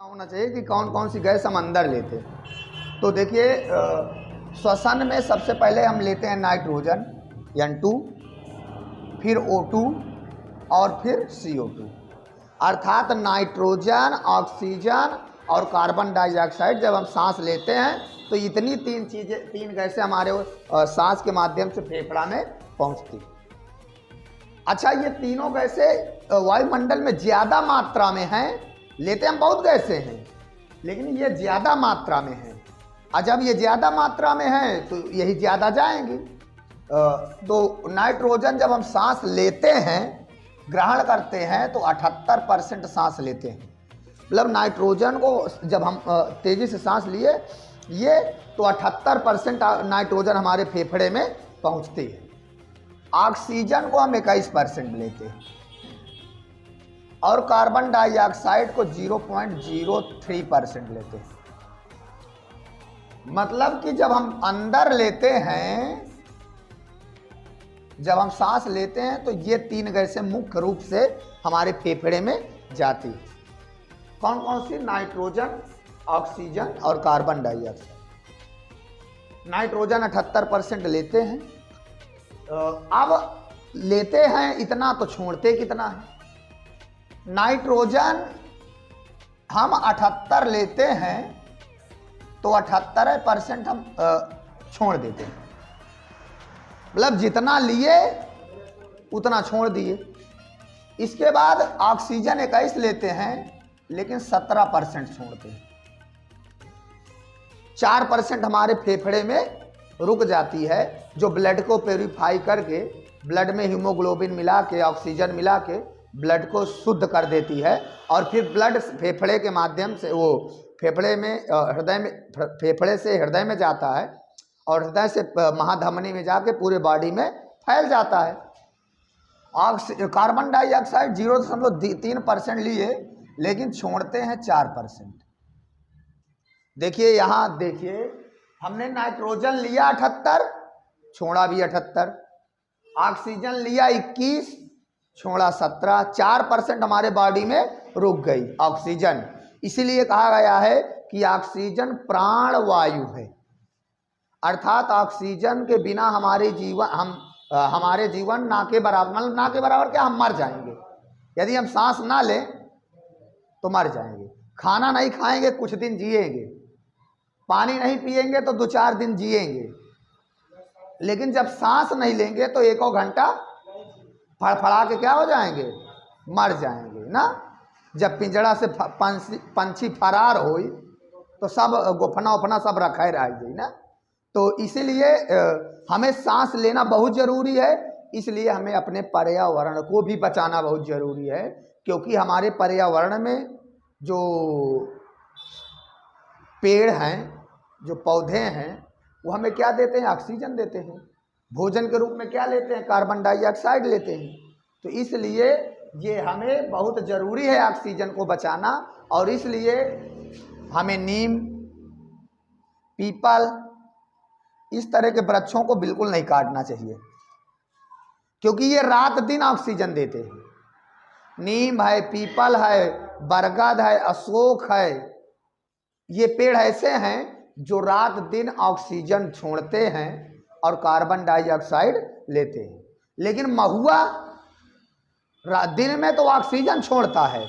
होना चाहिए कि कौन कौन सी गैस हम अंदर लेते हैं। तो देखिए श्वसन में सबसे पहले हम लेते हैं नाइट्रोजन N2, फिर O2 और फिर CO2, अर्थात नाइट्रोजन, ऑक्सीजन और कार्बन डाइऑक्साइड जब हम सांस लेते हैं तो इतनी तीन गैसें हमारे सांस के माध्यम से फेफड़ा में पहुंचती। अच्छा, ये तीनों गैसें वायुमंडल में ज़्यादा मात्रा में हैं, लेते हम बहुत गैसें हैं लेकिन ये ज़्यादा मात्रा में है। और जब ये ज़्यादा मात्रा में है तो यही ज़्यादा जाएंगी। तो नाइट्रोजन जब हम सांस लेते हैं, ग्रहण करते हैं तो 78% सांस लेते हैं। मतलब नाइट्रोजन को जब हम तेज़ी से सांस लिए ये तो 78% नाइट्रोजन हमारे फेफड़े में पहुंचती है। ऑक्सीजन को हम 21% लेते हैं और कार्बन डाइऑक्साइड को 0.03% लेते हैं। मतलब कि जब हम अंदर लेते हैं, जब हम सांस लेते हैं तो ये तीन गैसें मुख्य रूप से हमारे फेफड़े में जाती है। कौन कौन सी? नाइट्रोजन, ऑक्सीजन और कार्बन डाइऑक्साइड। नाइट्रोजन 78% लेते हैं। अब लेते हैं इतना तो छोड़ते कितना है? नाइट्रोजन हम 78 लेते हैं तो 78% हम छोड़ देते हैं। मतलब जितना लिए उतना छोड़ दिए। इसके बाद ऑक्सीजन 21 लेते हैं लेकिन 17% छोड़ते हैं। 4% हमारे फेफड़े में रुक जाती है, जो ब्लड को प्योरीफाई करके ब्लड में हीमोग्लोबिन मिला के, ऑक्सीजन मिला के ब्लड को शुद्ध कर देती है। और फिर ब्लड फेफड़े के माध्यम से वो फेफड़े में हृदय में, फेफड़े से हृदय में जाता है और हृदय से महाधमनी में जाके पूरे बॉडी में फैल जाता है। कार्बन डाइऑक्साइड 0.3% लिए लेकिन छोड़ते हैं 4%। देखिए यहाँ देखिए, हमने नाइट्रोजन लिया 78, छोड़ा भी 78। ऑक्सीजन लिया 21, छोड़ा 17। 4% हमारे बॉडी में रुक गई ऑक्सीजन। इसीलिए कहा गया है कि ऑक्सीजन प्राण वायु है, अर्थात ऑक्सीजन के बिना हमारे जीवन ना के बराबर। मतलब ना के बराबर क्या, हम मर जाएंगे। यदि हम सांस ना लें तो मर जाएंगे। खाना नहीं खाएंगे कुछ दिन जिएंगे, पानी नहीं पिएंगे तो 2-4 दिन जिएंगे, लेकिन जब सांस नहीं लेंगे तो 1 घंटा फड़फड़ा के क्या हो जाएंगे, मर जाएंगे ना। जब पिंजड़ा से पंछी फरार होई तो सब गोफना उफना सब रखे रह गई ना। तो इसीलिए हमें सांस लेना बहुत ज़रूरी है। इसलिए हमें अपने पर्यावरण को भी बचाना बहुत ज़रूरी है, क्योंकि हमारे पर्यावरण में जो पेड़ हैं, जो पौधे हैं, वो हमें क्या देते हैं? ऑक्सीजन देते हैं। भोजन के रूप में क्या लेते हैं? कार्बन डाइऑक्साइड लेते हैं। तो इसलिए ये हमें बहुत ज़रूरी है ऑक्सीजन को बचाना। और इसलिए हमें नीम, पीपल, इस तरह के वृक्षों को बिल्कुल नहीं काटना चाहिए, क्योंकि ये रात दिन ऑक्सीजन देते हैं। नीम है, पीपल है, बरगद है, अशोक है, ये पेड़ ऐसे हैं जो रात दिन ऑक्सीजन छोड़ते हैं और कार्बन डाइऑक्साइड लेते हैं। लेकिन महुआ दिन में तो ऑक्सीजन छोड़ता है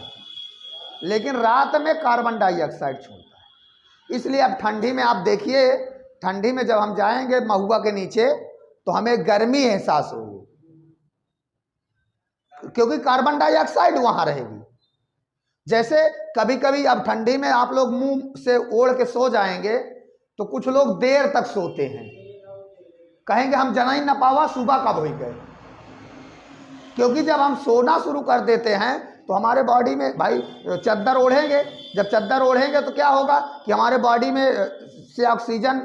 लेकिन रात में कार्बन डाइऑक्साइड छोड़ता है। इसलिए अब ठंडी में आप देखिए, ठंडी में जब हम जाएंगे महुआ के नीचे तो हमें गर्मी एहसास होगी, क्योंकि कार्बन डाइऑक्साइड वहां रहेगी। जैसे कभी कभी अब ठंडी में आप लोग मुंह से ओढ़ के सो जाएंगे तो कुछ लोग देर तक सोते हैं, कहेंगे हम जना ही न पावा सुबह कब हो गए। क्योंकि जब हम सोना शुरू कर देते हैं तो हमारे बॉडी में, भाई चद्दर ओढ़ेंगे, जब चद्दर ओढ़ेंगे तो क्या होगा कि हमारे बॉडी में से ऑक्सीजन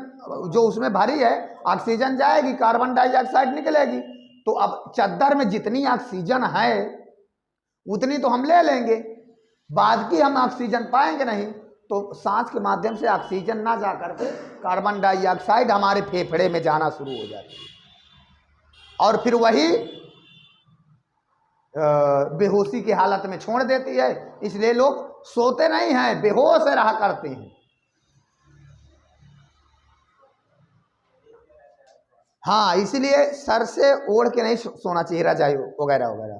जो उसमें भरी है ऑक्सीजन जाएगी, कार्बन डाइऑक्साइड निकलेगी। तो अब चद्दर में जितनी ऑक्सीजन है उतनी तो हम ले लेंगे, बाद की हम ऑक्सीजन पाएंगे नहीं। तो सांस के माध्यम से ऑक्सीजन ना जा करके कार्बन डाइऑक्साइड हमारे फेफड़े में जाना शुरू हो जाती है और फिर वही बेहोशी की हालत में छोड़ देती है। इसलिए लोग सोते नहीं हैं, बेहोश रहा करते हैं। हाँ, इसीलिए सर से ओढ़ के नहीं सोना चाहिए, रजाई वगैरह वगैरह।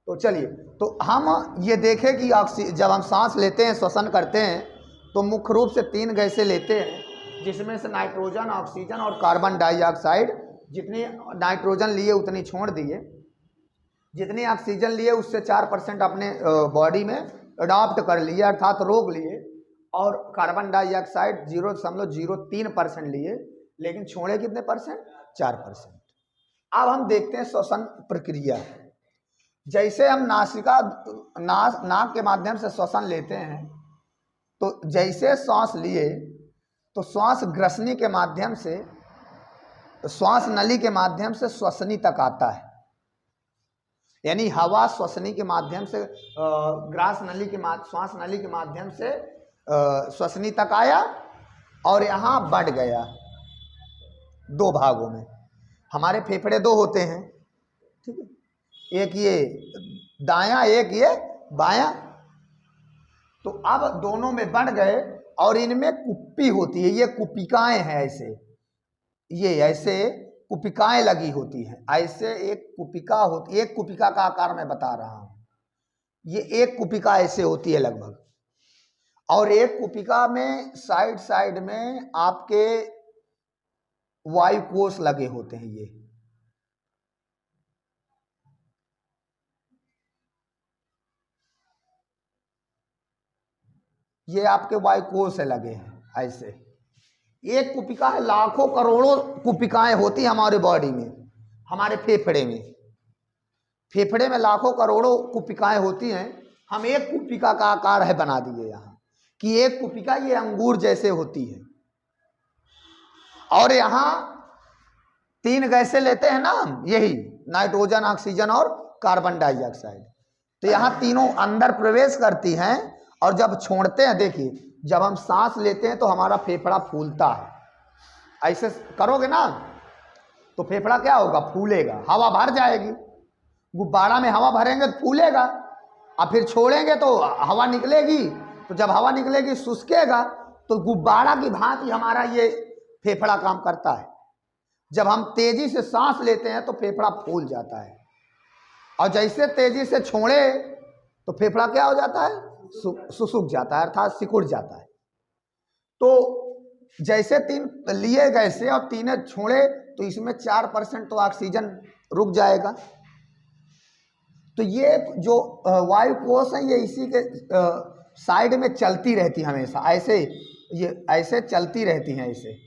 तो चलिए, तो हम ये देखें कि जब हम सांस लेते हैं, श्वसन करते हैं, तो मुख्य रूप से 3 गैसें लेते हैं, जिसमें से नाइट्रोजन, ऑक्सीजन और कार्बन डाइऑक्साइड। जितनी नाइट्रोजन लिए उतनी छोड़ दिए, जितनी ऑक्सीजन लिए उससे 4% अपने बॉडी में अडॉप्ट कर लिए, अर्थात रोक लिए, और कार्बन डाइऑक्साइड 0.03% लिए, लेकिन छोड़े कितने परसेंट? 4%। अब हम देखते हैं श्वसन प्रक्रिया। जैसे हम नाक के माध्यम से श्वसन लेते हैं, तो जैसे श्वास लिए तो श्वास ग्रसनी के माध्यम से, श्वास नली के माध्यम से श्वसनी तक आता है, यानी हवा श्वसनी के माध्यम से श्वास नली के माध्यम से श्वसनी तक आया और यहाँ बढ़ गया 2 भागों में। हमारे फेफड़े 2 होते हैं, ठीक है, एक ये दायां, एक ये बायां। तो अब दोनों में बढ़ गए और इनमें कुप्पी होती है, ये कुपिकाएं हैं, ऐसे कुपिकाएं लगी होती हैं, ऐसे एक कुपिका होती, एक कुपिका का आकार मैं बता रहा हूं, ये एक कुपिका ऐसे होती है लगभग, और एक कुपिका में साइड में आपके वायु कोष लगे होते हैं। ये आपके वायु कोष से लगे हैं ऐसे। एक कुपिका है, लाखों करोड़ों कुपिकाएं होती हैं हमारे बॉडी में, हमारे फेफड़े में लाखों करोड़ों कुपिकाएं होती हैं। हम एक कुपिका का आकार है बना दिए यहाँ कि एक कुपिका ये अंगूर जैसे होती है, और यहाँ 3 गैसें लेते हैं ना हम, यही नाइट्रोजन, ऑक्सीजन और कार्बन डाइऑक्साइड। तो यहाँ तीनों अंदर प्रवेश करती हैं, और जब छोड़ते हैं, देखिए जब हम सांस लेते हैं तो हमारा फेफड़ा फूलता है, ऐसे करोगे ना तो फेफड़ा क्या होगा? फूलेगा, हवा भर जाएगी। गुब्बारा में हवा भरेंगे तो फूलेगा, और फिर छोड़ेंगे तो हवा निकलेगी, तो जब हवा निकलेगी शुष्केगा, तो गुब्बारा की भांति हमारा ये फेफड़ा काम करता है। जब हम तेजी से सांस लेते हैं तो फेफड़ा फूल जाता है, और जैसे तेजी से छोड़े तो फेफड़ा क्या हो जाता है? सुसूक जाता है, अर्थात सिकुड़ जाता है। तो जैसे 3 लिए गैसे और 3 छोड़े, तो इसमें 4% तो ऑक्सीजन रुक जाएगा। तो ये जो वायु कोष है, ये इसी के साइड में चलती रहती हमेशा, ऐसे ये ऐसे चलती रहती हैं ऐसे।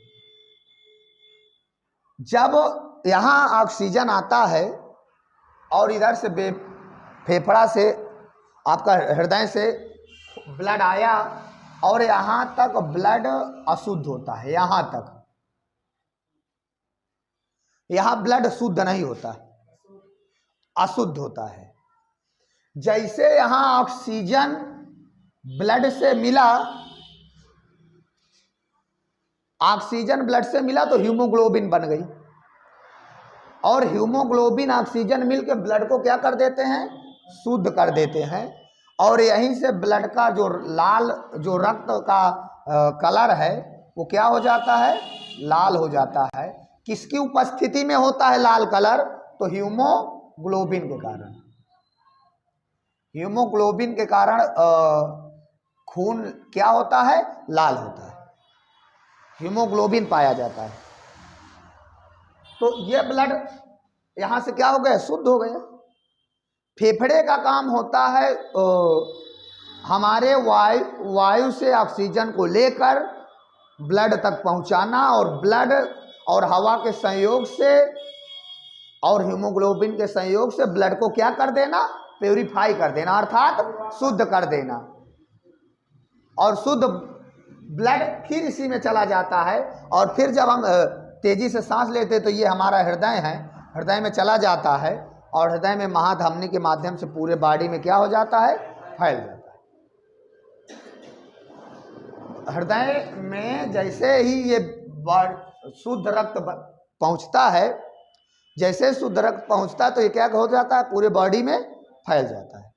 जब यहाँ ऑक्सीजन आता है और इधर से फेफड़ा से, आपका हृदय से ब्लड आया, और यहाँ तक ब्लड अशुद्ध होता है, यहाँ तक, यहाँ ब्लड शुद्ध नहीं होता, अशुद्ध होता है। जैसे यहाँ ऑक्सीजन ब्लड से मिला, ऑक्सीजन ब्लड से मिला तो हीमोग्लोबिन बन गई, और हीमोग्लोबिन ऑक्सीजन मिलकर ब्लड को क्या कर देते हैं? शुद्ध कर देते हैं। और यहीं से ब्लड का जो लाल, जो रक्त का कलर है, वो क्या हो जाता है? लाल हो जाता है। किसकी उपस्थिति में होता है लाल कलर? तो हीमोग्लोबिन के कारण। हीमोग्लोबिन के कारण खून क्या होता है? लाल होता है, हीमोग्लोबिन पाया जाता है। तो ये ब्लड यहाँ से क्या हो गया? शुद्ध हो गया। फेफड़े का काम होता है हमारे वायु से ऑक्सीजन को लेकर ब्लड तक पहुँचाना, और ब्लड और हवा के संयोग से और हीमोग्लोबिन के संयोग से ब्लड को क्या कर देना? प्यूरिफाई कर देना, अर्थात शुद्ध कर देना। और शुद्ध ब्लड फिर इसी में चला जाता है, और फिर जब हम तेजी से सांस लेते तो ये हमारा हृदय है, हृदय में चला जाता है, और हृदय में महाधमनी के माध्यम से पूरे बॉडी में क्या हो जाता है? फैल जाता है। हृदय में जैसे ही ये शुद्ध रक्त पहुंचता है, जैसे शुद्ध रक्त पहुंचता है तो ये क्या हो जाता है? पूरे बॉडी में फैल जाता है,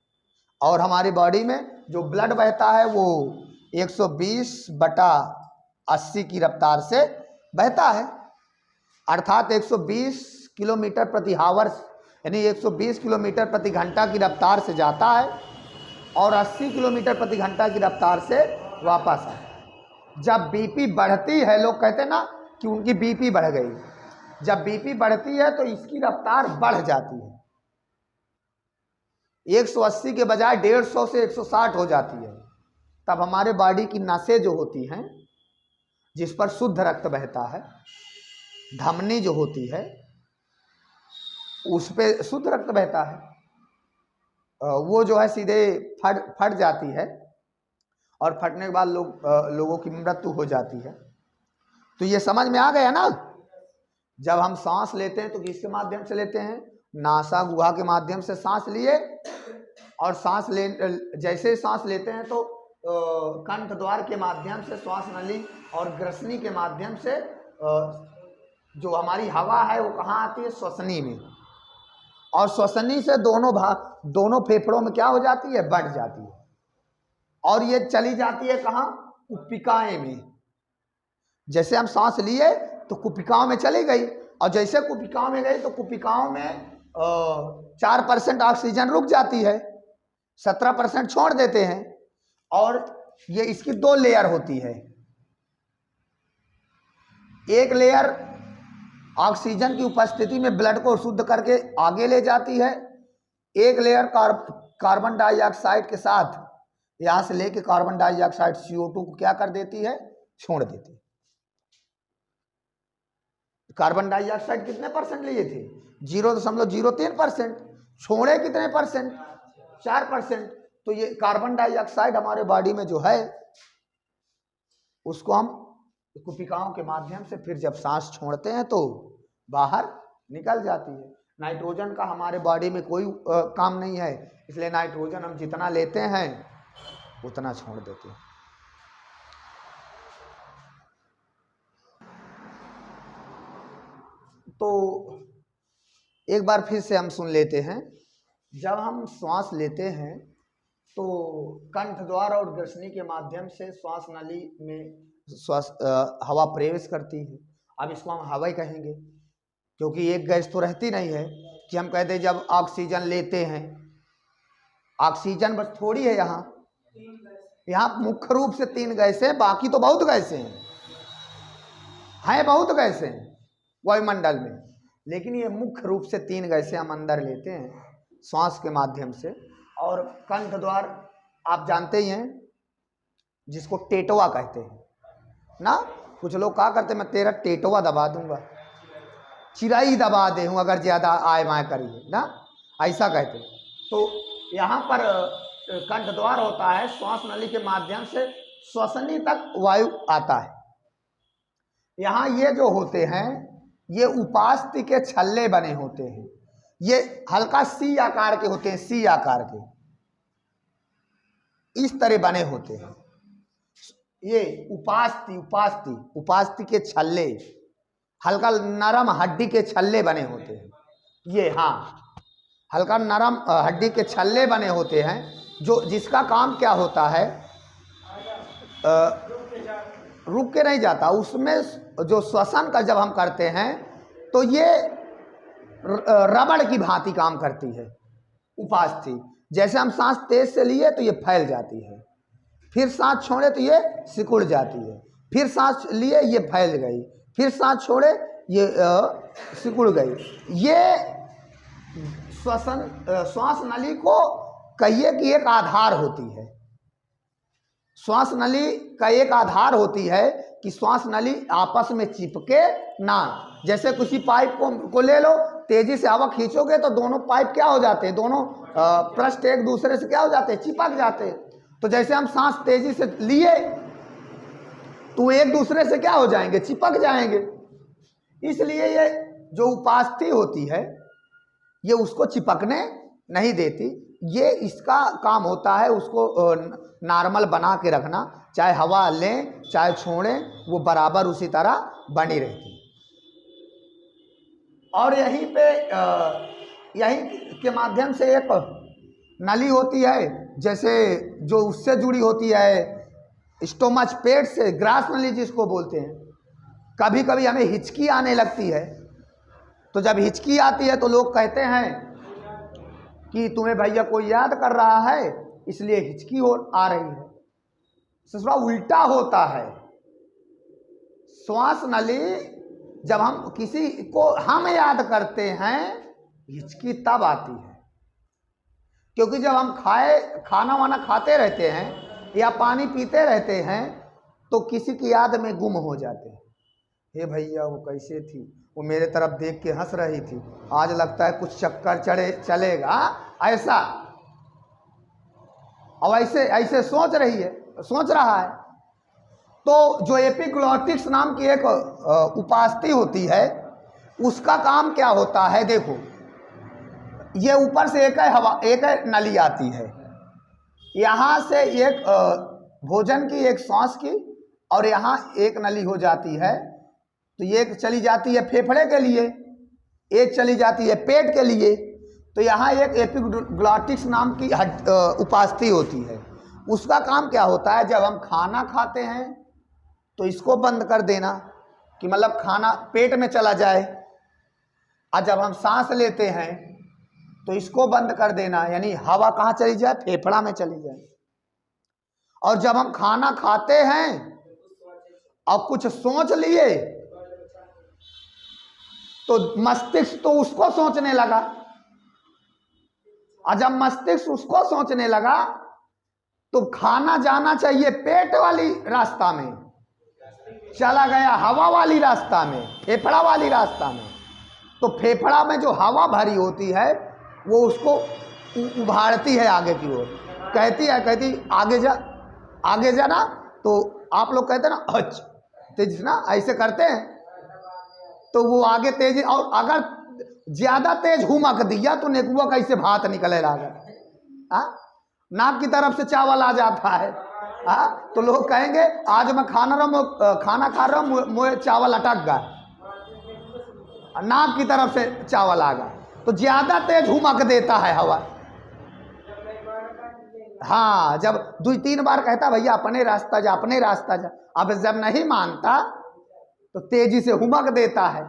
और हमारी बॉडी में जो ब्लड बहता है वो 120/80 की रफ्तार से बहता है, अर्थात 120 किलोमीटर प्रति हावर यानी 120 किलोमीटर प्रति घंटा की रफ्तार से जाता है और 80 किलोमीटर प्रति घंटा की रफ्तार से वापस आता है। जब बीपी बढ़ती है, लोग कहते हैं ना कि उनकी बीपी बढ़ गई, जब बीपी बढ़ती है तो इसकी रफ्तार बढ़ जाती है, 180 के बजाय 150 से 160 हो जाती है। तब हमारे बॉडी की नसें जो होती हैं, जिस पर शुद्ध रक्त बहता है, धमनी जो होती है उस पे शुद्ध रक्त बहता है, वो जो है सीधे फट जाती है और फटने के बाद लोगों की मृत्यु हो जाती है। तो ये समझ में आ गया ना। जब हम सांस लेते हैं तो किसके माध्यम से लेते हैं? नासा गुहा के माध्यम से सांस लिए, और जैसे सांस लेते हैं तो कंठ द्वार के माध्यम से श्वास नली और ग्रसनी के माध्यम से जो हमारी हवा है वो कहाँ आती है? श्वसनी में, और श्वसनी से दोनों फेफड़ों में क्या हो जाती है? बढ़ जाती है, और ये चली जाती है कहाँ? कुपिकाएं में। जैसे हम सांस लिए तो कुपिकाओं में चली गई, और जैसे कुपिकाओं में गई तो कुपिकाओं में 4% ऑक्सीजन रुक जाती है, 17% छोड़ देते हैं। और ये इसकी 2 लेयर होती है, एक लेयर ऑक्सीजन की उपस्थिति में ब्लड को शुद्ध करके आगे ले जाती है, एक लेयर कार्बन डाइऑक्साइड के साथ यहाँ से लेके कार्बन डाइऑक्साइड CO2 को क्या कर देती है? छोड़ देती है। कार्बन डाइऑक्साइड कितने परसेंट लिए थे? 0.03%। छोड़े कितने परसेंट? 4%। तो ये कार्बन डाइऑक्साइड हमारे बॉडी में जो है उसको हम कुपिकाओं के माध्यम से फिर जब सांस छोड़ते हैं तो बाहर निकल जाती है। नाइट्रोजन का हमारे बॉडी में कोई काम नहीं है, इसलिए नाइट्रोजन हम जितना लेते हैं उतना छोड़ देते हैं। तो एक बार फिर से हम सुन लेते हैं। जब हम श्वास लेते हैं तो कंठ द्वार और ग्रसनी के माध्यम से श्वास नली में हवा प्रवेश करती है। अब इसको हम हवा ही कहेंगे, क्योंकि एक गैस तो रहती नहीं है कि हम कहते हैं जब ऑक्सीजन लेते हैं, ऑक्सीजन बस थोड़ी है यहाँ मुख्य रूप से 3 गैसें, बाकी तो बहुत गैसें हैं बहुत गैसें हैं वायुमंडल में, लेकिन ये मुख्य रूप से 3 गैसें हम अंदर लेते हैं श्वास के माध्यम से। और कंठ द्वार आप जानते ही हैं, जिसको टेटवा कहते हैं ना। कुछ लोग क्या करते हैं, मैं तेरा टेटवा दबा दूंगा, चिराई दबा दे हूँ अगर ज्यादा आय माय करिए ना, ऐसा कहते हैं। तो यहाँ पर कंठ द्वार होता है, श्वास नली के माध्यम से श्वसनी तक वायु आता है। यहाँ ये जो होते हैं ये उपास्थि के छल्ले बने होते हैं, ये हल्का सी आकार के होते हैं, सी आकार के इस तरह बने होते हैं। ये उपास्थि के छल्ले, हल्का नरम हड्डी के छल्ले बने होते हैं। ये हल्का नरम हड्डी के छल्ले बने होते हैं, जिसका काम क्या होता है? रुक के नहीं जाता, उसमें जो श्वसन का जब हम करते हैं तो ये रबड़ की भांति काम करती है उपास्थि। जैसे हम सांस तेज से लिए तो ये फैल जाती है, फिर सांस छोड़े तो ये सिकुड़ जाती है, फिर सांस लिए ये फैल गई, फिर सांस छोड़े ये सिकुड़ गई। ये श्वास नली को कहिए कि एक आधार होती है। श्वास नली का एक आधार होती है कि श्वास नली आपस में चिपके ना। जैसे किसी पाइप को ले लो, तेजी से हवा खींचोगे तो दोनों पाइप क्या हो जाते हैं? दोनों पृष्ठ एक दूसरे से क्या हो जाते हैं? चिपक जाते हैं। तो जैसे हम सांस तेजी से लिए तो एक दूसरे से क्या हो जाएंगे? चिपक जाएंगे। इसलिए ये जो उपास्थि होती है ये उसको चिपकने नहीं देती। ये इसका काम होता है उसको नॉर्मल बना के रखना, चाहे हवा लें चाहे छोड़ें, वो बराबर उसी तरह बनी रहती है। और यहीं के माध्यम से एक नली होती है जैसे जो उससे जुड़ी होती है, स्टोमच, पेट से, ग्रास नली जिसको बोलते हैं। कभी कभी हमें हिचकी आने लगती है, तो जब हिचकी आती है तो लोग कहते हैं कि तुम्हें भैया कोई याद कर रहा है इसलिए हिचकी आ रही है। ससुरा उल्टा होता है। श्वास नली जब हम किसी को हम याद करते हैं, हिचकी तब आती है, क्योंकि जब हम खाना वाना खाते रहते हैं या पानी पीते रहते हैं तो किसी की याद में गुम हो जाते हैं। हे भैया वो कैसे थी, वो मेरे तरफ देख के हंस रही थी, आज लगता है कुछ चक्कर चलेगा, ऐसा। और ऐसे सोच रहा है। तो जो एपिग्लॉटिक्स नाम की एक उपास्थि होती है, उसका काम क्या होता है, देखो ये ऊपर से एक नली आती है, यहाँ से एक भोजन की, एक सांस की, और यहाँ एक नली हो जाती है। तो ये चली जाती है फेफड़े के लिए, एक चली जाती है पेट के लिए। तो यहाँ एक एपिग्लॉटिक्स नाम की उपास्थि होती है। उसका काम क्या होता है, जब हम खाना खाते हैं तो इसको बंद कर देना, कि मतलब खाना पेट में चला जाए, और जब हम सांस लेते हैं तो इसको बंद कर देना, यानी हवा कहाँ चली जाए, फेफड़ा में चली जाए। और जब हम खाना खाते हैं और कुछ सोच लिए तो मस्तिष्क तो उसको सोचने लगा, और जब मस्तिष्क उसको सोचने लगा तो खाना जाना चाहिए पेट वाली रास्ता में, चला गया हवा वाली रास्ता में, फेफड़ा वाली रास्ता में। तो फेफड़ा में जो हवा भरी होती है वो उसको उभारती है आगे की ओर, कहती आगे जा ना। तो आप लोग कहते हैं ना हच तेज ना, ऐसे करते हैं तो वो आगे तेज, और अगर ज्यादा तेज हुमक दिया तो नेकुआ कैसे भात निकले लगा, नाक की तरफ से चावल आ जाता है। तो लोग कहेंगे आज मैं खाना खा रहा हूँ, मुझे चावल अटक गया, नाक की तरफ से चावल आ गया, तो ज्यादा तेज हुमक देता है हवा। हाँ, जब 2-3 बार कहता भैया अपने रास्ता जा, अपने रास्ता जा, अब जब नहीं मानता तो तेजी से हुमक देता है।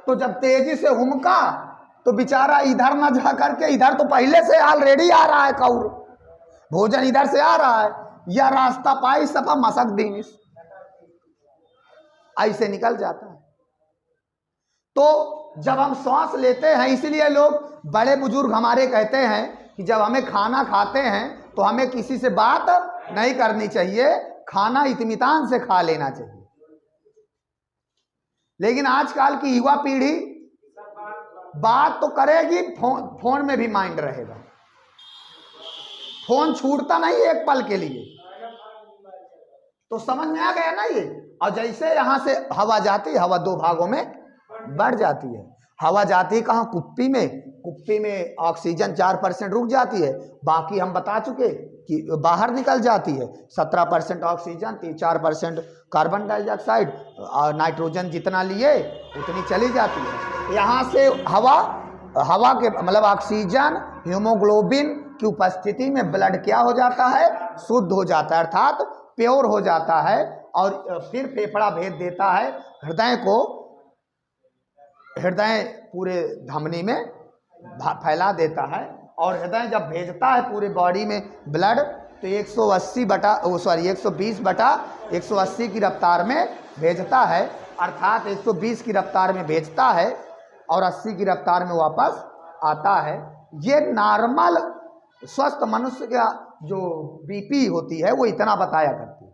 तो जब तेजी से हुमका तो बेचारा इधर न जा करके, इधर तो पहले से ऑलरेडी आ रहा है कौर, भोजन इधर से आ रहा है, या रास्ता पाई सफा मसक दिनिस, ऐसे निकल जाता है। तो जब हम सांस लेते हैं, इसलिए लोग बड़े बुजुर्ग हमारे कहते हैं कि जब हमें खाना खाते हैं तो हमें किसी से बात नहीं करनी चाहिए, खाना इत्मीनान से खा लेना चाहिए। लेकिन आजकल की युवा पीढ़ी बात तो करेगी, फोन में भी माइंड रहेगा, फोन छूटता नहीं एक पल के लिए। तो समझ में आ गया ना ये। और जैसे यहां से हवा जाती है, हवा 2 भागों में बढ़ जाती है। हवा जाती कहाँ, कुप्पी में ऑक्सीजन 4% रुक जाती है, बाकी हम बता चुके कि बाहर निकल जाती है। 17% ऑक्सीजन, 4% कार्बन डाइऑक्साइड, और नाइट्रोजन जितना लिए उतनी चली जाती है। यहाँ से हवा के मतलब ऑक्सीजन, हीमोग्लोबिन की उपस्थिति में ब्लड क्या हो जाता है, शुद्ध हो जाता है, अर्थात प्योर हो जाता है। और फिर फेफड़ा भेज देता है हृदय पूरे धमनी में फैला देता है। और हृदय जब भेजता है पूरे बॉडी में ब्लड, तो 120/180 की रफ्तार में भेजता है, अर्थात 120 की रफ्तार में भेजता है और 80 की रफ्तार में वापस आता है। ये नॉर्मल स्वस्थ मनुष्य का जो बीपी होती है वो इतना बताया करती है।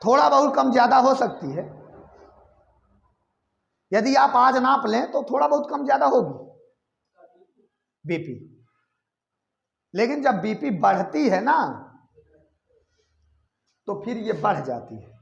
थोड़ा बहुत कम ज्यादा हो सकती है, यदि आप आज नाप लें तो थोड़ा बहुत कम ज्यादा होगी बीपी। लेकिन जब बीपी बढ़ती है ना तो फिर ये बढ़ जाती है।